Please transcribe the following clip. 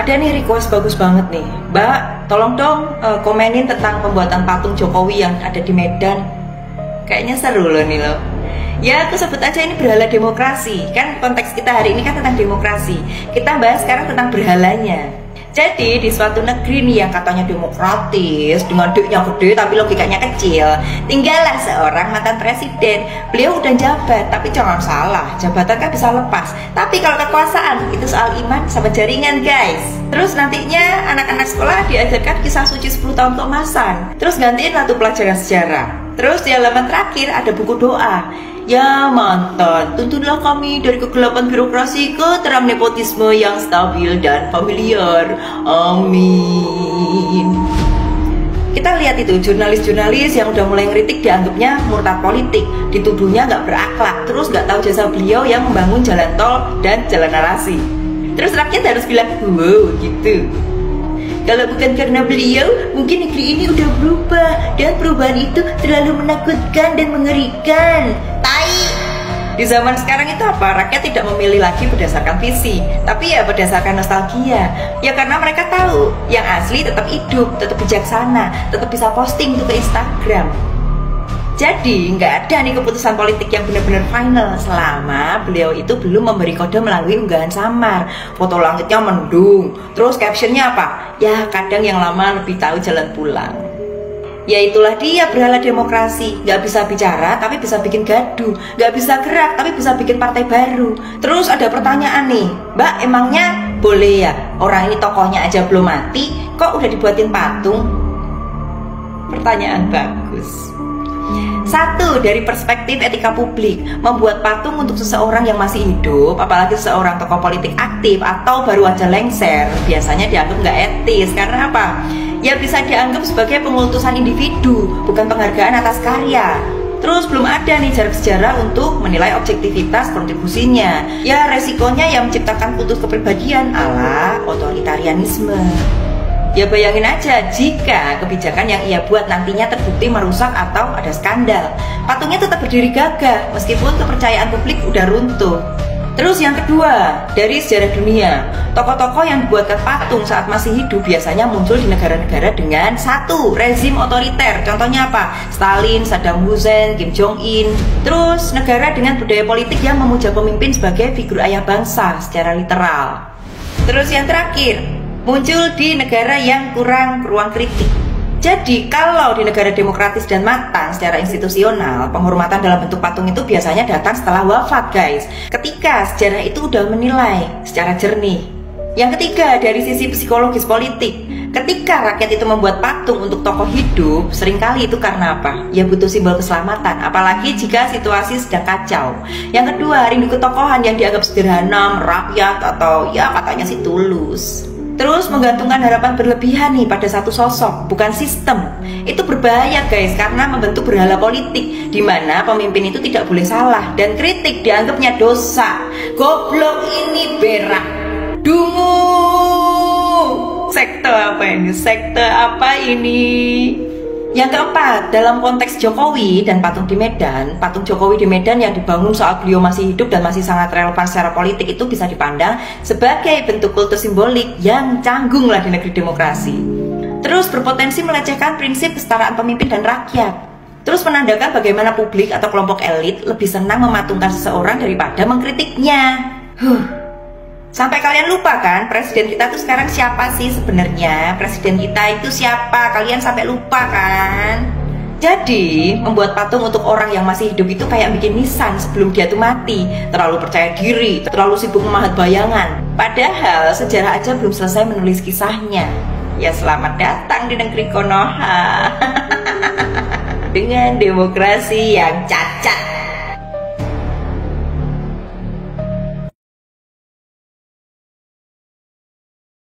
Ada nih request bagus banget nih, Mbak, tolong dong komenin tentang pembuatan patung Jokowi yang ada di Medan. Kayaknya seru loh nih loh. Ya aku sebut aja ini berhala demokrasi. Kan konteks kita hari ini kan tentang demokrasi. Kita bahas sekarang tentang berhalanya. Jadi di suatu negeri nih yang katanya demokratis, dengan duitnya gede tapi logikanya kecil, tinggallah seorang mantan presiden. Beliau udah jabat, tapi jangan salah, jabatan kan bisa lepas. Tapi kalau kekuasaan itu soal iman sama jaringan guys. Terus nantinya anak-anak sekolah diajarkan kisah suci 10 tahun keemasan. Terus gantiin satu pelajaran sejarah. Terus di halaman terakhir ada buku doa. Ya mantan, tuntunlah kami dari kegelapan birokrasi ke terang nepotisme yang stabil dan familiar. Amin. Kita lihat itu jurnalis-jurnalis yang udah mulai ngeritik dianggapnya murtad politik, dituduhnya nggak berakhlak, terus nggak tahu jasa beliau yang membangun jalan tol dan jalan narasi. Terus rakyat harus bilang, wow gitu. Kalau bukan karena beliau, mungkin negeri ini udah berubah. Dan perubahan itu terlalu menakutkan dan mengerikan. Tai! Di zaman sekarang itu apa? Rakyat tidak memilih lagi berdasarkan visi, tapi ya berdasarkan nostalgia. Ya karena mereka tahu, yang asli tetap hidup, tetap bijaksana, tetap bisa posting itu ke Instagram. Jadi nggak ada nih keputusan politik yang benar-benar final selama beliau itu belum memberi kode melalui unggahan samar. Foto langitnya mendung, terus captionnya apa? Ya kadang yang lama lebih tahu jalan pulang. Ya itulah dia berhala demokrasi. Nggak bisa bicara tapi bisa bikin gaduh, nggak bisa gerak tapi bisa bikin partai baru. Terus ada pertanyaan nih, Mbak, emangnya boleh ya orang ini tokohnya aja belum mati kok udah dibuatin patung? Pertanyaan bagus. Satu, dari perspektif etika publik, membuat patung untuk seseorang yang masih hidup, apalagi seseorang tokoh politik aktif atau baru aja lengser, biasanya dianggap nggak etis. Karena apa? Ya bisa dianggap sebagai pengultusan individu, bukan penghargaan atas karya. Terus belum ada nih jarak sejarah untuk menilai objektivitas kontribusinya. Ya resikonya yang menciptakan kultus kepribadian ala otoritarianisme. Ya bayangin aja jika kebijakan yang ia buat nantinya terbukti merusak atau ada skandal. Patungnya tetap berdiri gagah meskipun kepercayaan publik udah runtuh. Terus yang kedua, dari sejarah dunia, tokoh-tokoh yang dibuatkan patung saat masih hidup biasanya muncul di negara-negara dengan satu, rezim otoriter. Contohnya apa? Stalin, Saddam Hussein, Kim Jong Un. Terus negara dengan budaya politik yang memuja pemimpin sebagai figur ayah bangsa secara literal. Terus yang terakhir, muncul di negara yang kurang ruang kritik. Jadi kalau di negara demokratis dan matang secara institusional, penghormatan dalam bentuk patung itu biasanya datang setelah wafat guys, ketika sejarah itu udah menilai secara jernih. Yang ketiga, dari sisi psikologis politik, ketika rakyat itu membuat patung untuk tokoh hidup, seringkali itu karena apa? Ya butuh simbol keselamatan, apalagi jika situasi sedang kacau. Yang kedua, rindu ketokohan yang dianggap sederhana, merakyat, atau ya katanya sih tulus. Terus menggantungkan harapan berlebihan nih pada satu sosok, bukan sistem. Itu berbahaya guys, karena membentuk berhala politik di mana pemimpin itu tidak boleh salah dan kritik dianggapnya dosa. Goblok ini berak. Dungu. Sekte apa ini? Sekte apa ini? Yang keempat, dalam konteks Jokowi dan patung di Medan, patung Jokowi di Medan yang dibangun saat beliau masih hidup dan masih sangat relevan secara politik itu bisa dipandang sebagai bentuk kultus simbolik yang canggung lah di negeri demokrasi. Terus berpotensi melecehkan prinsip kesetaraan pemimpin dan rakyat. Terus menandakan bagaimana publik atau kelompok elit lebih senang mematungkan seseorang daripada mengkritiknya. Sampai kalian lupa kan presiden kita tuh sekarang siapa sih sebenarnya? Presiden kita itu siapa? Kalian sampai lupa kan? Jadi membuat patung untuk orang yang masih hidup itu kayak bikin nisan sebelum dia tuh mati. Terlalu percaya diri, terlalu sibuk memahat bayangan. Padahal sejarah aja belum selesai menulis kisahnya. Ya selamat datang di negeri Konoha dengan demokrasi yang cacat.